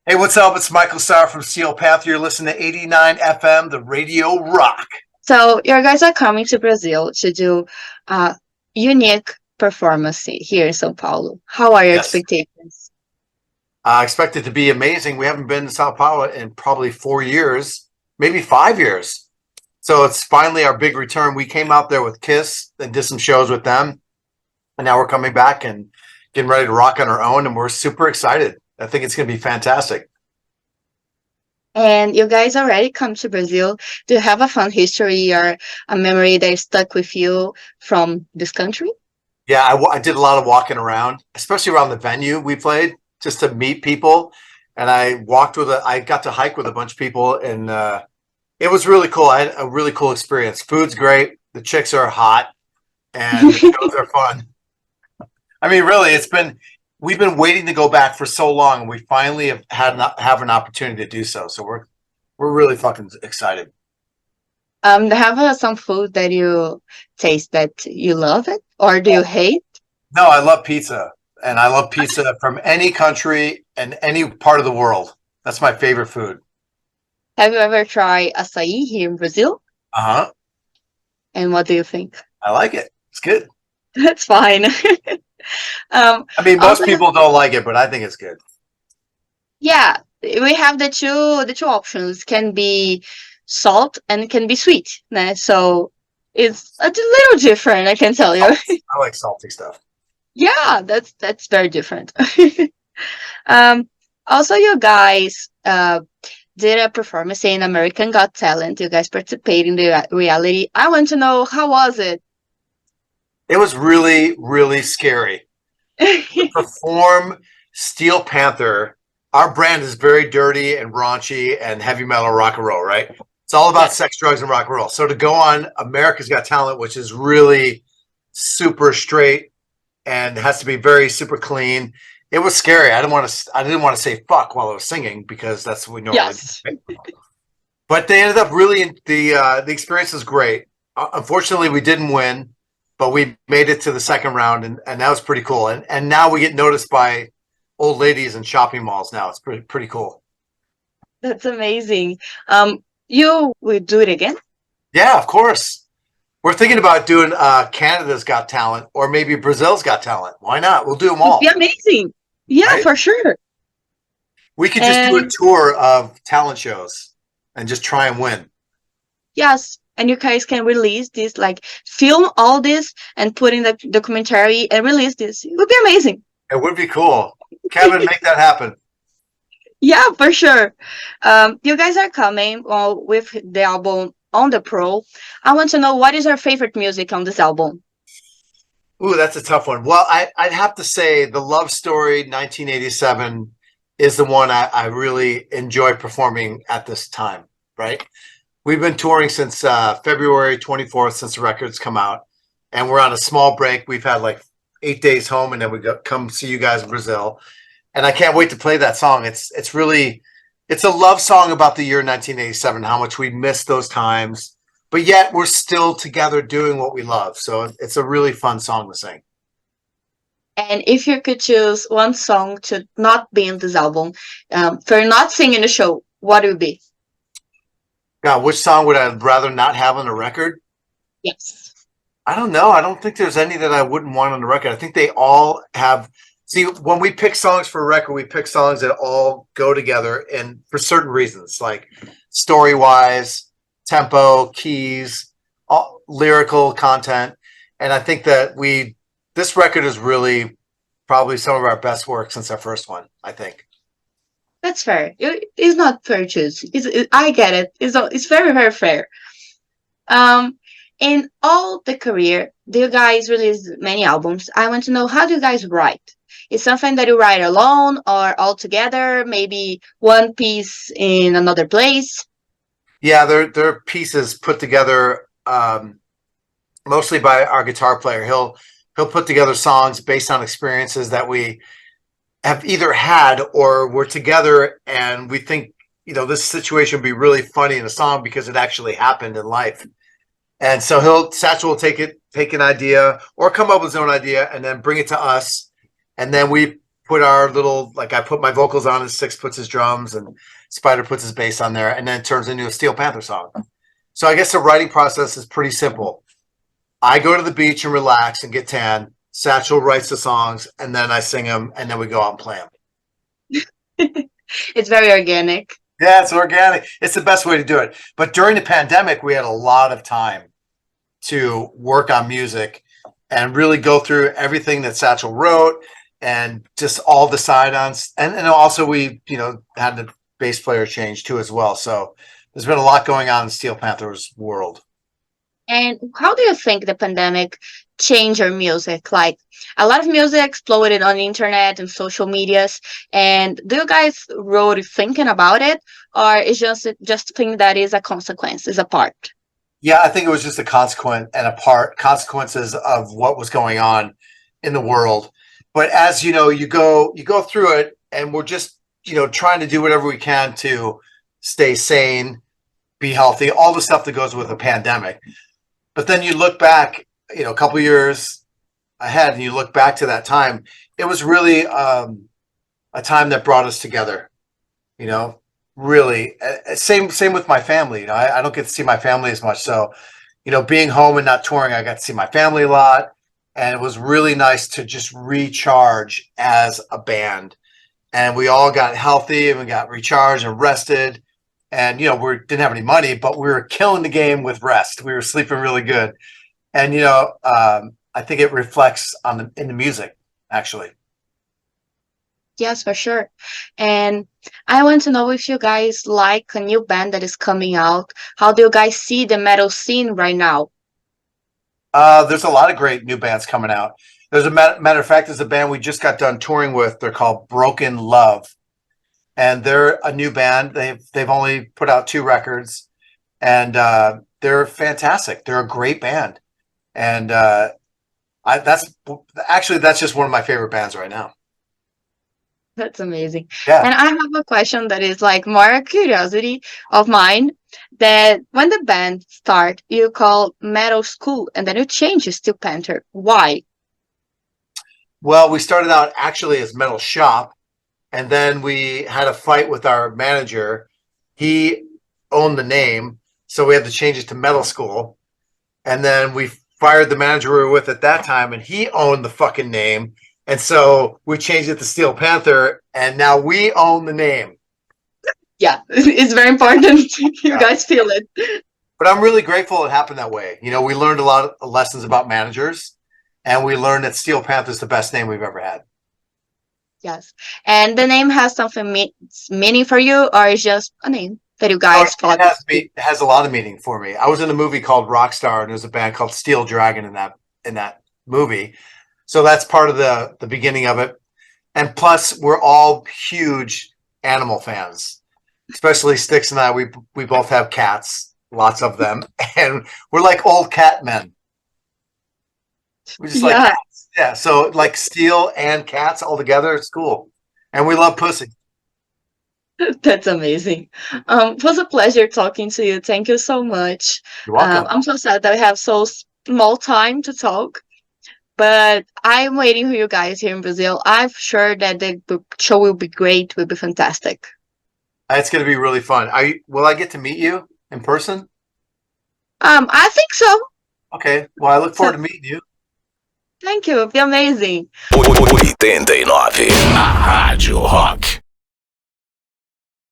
Hey, what's up? It's Michael Starr from Steel Panther. You're listening to 89 FM, the Radio Rock. So your guys are coming to Brazil to do a unique performance here in São Paulo. How are your Yes. expectations? I expect it to be amazing. We haven't been to Sao Paulo in probably 4 years, maybe 5 years. So it's finally our big return. We came out there with Kiss and did some shows with them. And now we're coming back and getting ready to rock on our own. And we're super excited. I think it's going to be fantastic. And you guys already come to Brazil. Do you have a fun history or a memory that stuck with you from this country? Yeah, I did a lot of walking around, especially around the venue we played, just to meet people. And I got to hike with a bunch of people, and it was really cool. I had a really cool experience. Food's great, the chicks are hot, and the shows are fun. I mean, really, we've been waiting to go back for so long, and we finally have an opportunity to do so. So we're really fucking excited. Do you have some food that you taste that you love it or do you hate? No, I love pizza, and I love pizza from any country and any part of the world. That's my favorite food. Have you ever tried açaí here in Brazil? Uh huh. And what do you think? I like it. It's good. That's fine. I mean, most Also, people don't like it, but I think it's good. yeah, we have the two options. Can be salt and can be sweet. Né? So it's a little different, I can tell you. I like salty stuff. Yeah, that's very different. um, Also, you guys did a performance in American Got Talent. You guys participated in the reality. I want to know how was it? It was really, really scary to perform Steel Panther. Our brand is very dirty and raunchy and heavy metal rock and roll, right? It's all about Yes. sex, drugs, and rock and roll. So to go on America's Got Talent, which is really super straight and has to be very super clean, it was scary. I didn't want to say fuck while I was singing because that's what we normally do. Yes. Right? But they ended up really the experience was great. Unfortunately, we didn't win, but we made it to the second round, and that was pretty cool. And now we get noticed by old ladies in shopping malls. Now it's pretty cool. That's amazing. You will do it again? Yeah, of course. We're thinking about doing Canada's Got Talent or maybe Brazil's Got Talent. Why not? We'll do them Would be all, amazing. Yeah, right? for sure. We could just do a And tour of talent shows and just try and win. yes, and you guys can release this, like film all this and put in the documentary and release this. It would be amazing. It would be cool. Kevin, make that happen. Yeah, for sure. You guys are coming with the album on the Pro. I want to know what is your favorite music on this album? Ooh, that's a tough one. Well, I'd have to say the Love Story 1987 is the one I really enjoy performing at this time, right? We've been touring since February 24th, since the records come out, and we're on a small break. We've had like 8 days home, and then come see you guys in Brazil. And I can't wait to play that song. It's a love song about the year 1987, how much we miss those times, but yet we're still together doing what we love. So it's a really fun song to sing. And if you could choose one song to not be in this album, for not singing the show, what would it be? God, which song would I rather not have on the record? Yes. I don't know. I don't think there's any that I wouldn't want on the record. I think they all have. See, when we pick songs for a record, we pick songs that all go together and for certain reasons, like story wise, tempo, keys, lyrical content. And I think that this record is really probably some of our best work since our first one, I think. That's fair. It's not fair choose. I get it. It's very, very fair. Um, in all the career, do you guys release many albums? I want to know how do you guys write? Is something that you write alone or all together? Maybe one piece in another place? Yeah, they're pieces put together mostly by our guitar player. He'll put together songs based on experiences that we have either had or we're together and we think, this situation would be really funny in a song because it actually happened in life. And so Satchel will take an idea or come up with his own idea and then bring it to us. And then we put our little, like I put my vocals on, and Six puts his drums, and Spider puts his bass on there, and then it turns into a Steel Panther song. So I guess the writing process is pretty simple. I go to the beach and relax and get tan. Satchel writes the songs, and then I sing them, and then we go out and play them. It's very organic. Yeah, it's organic. It's the best way to do it. But during the pandemic, we had a lot of time to work on music and really go through everything that Satchel wrote and just all the side-ons. And also we, had the bass player change too as well. So there's been a lot going on in Steel Panther's world. And how do you think the pandemic changed your music? Like a lot of music exploded on the internet and social medias. And do you guys wrote thinking about it, or is just thing that is a consequence, is a part? Yeah, I think it was just a consequences of what was going on in the world. But as you know, you go through it, and we're just trying to do whatever we can to stay sane, be healthy, all the stuff that goes with a pandemic. But then you look back, a couple years ahead, and you look back to that time. It was really a time that brought us together. Really. Same with my family. I don't get to see my family as much. So, being home and not touring, I got to see my family a lot, and it was really nice to just recharge as a band. And we all got healthy, and we got recharged and rested. And we didn't have any money, but we were killing the game with rest. We were sleeping really good, and I think it reflects in the music, actually. Yes, for sure. And I want to know if you guys like a new band that is coming out. How do you guys see the metal scene right now? There's a lot of great new bands coming out. There's a matter of fact, there's a band we just got done touring with. They're called Broken Love, and they're a new band. They've only put out 2 records, and they're fantastic. They're a great band, and that's just one of my favorite bands right now. That's amazing. Yeah. And I have a question that is like more a curiosity of mine, that when the band start, you call metal school and then you change it to Panther. Why? Well, we started out actually as Metal Shop, and then we had a fight with our manager. He owned the name, so we had to change it to Metal School. And then we fired the manager we were with at that time, and he owned the fucking name. And so we changed it to Steel Panther, and now we own the name. Yeah, it's very important. You guys feel it. But I'm really grateful it happened that way. We learned a lot of lessons about managers, and we learned that Steel Panther is the best name we've ever had. Yes. And the name has something meaning for you, or is just a name that you guys thought? It has a lot of meaning for me. I was in a movie called Rockstar, and there's a band called Steel Dragon in that movie. So that's part of the beginning of it. And plus, we're all huge animal fans, especially Styx and I. We both have cats, lots of them, and we're like old cat men. We just like cats. Yeah. So like steel and cats all together, it's cool. And we love pussy. That's amazing. It was a pleasure talking to you. Thank you so much. You're welcome. I'm so sad that we have so small time to talk, but I'm waiting for you guys here in Brazil. I'm sure that the show will be great, will be fantastic. It's going to be really fun. Will I get to meet you in person? I think so. Okay. Well, I look forward to meeting you. Thank you. It'll be amazing. 89, a Rádio Rock.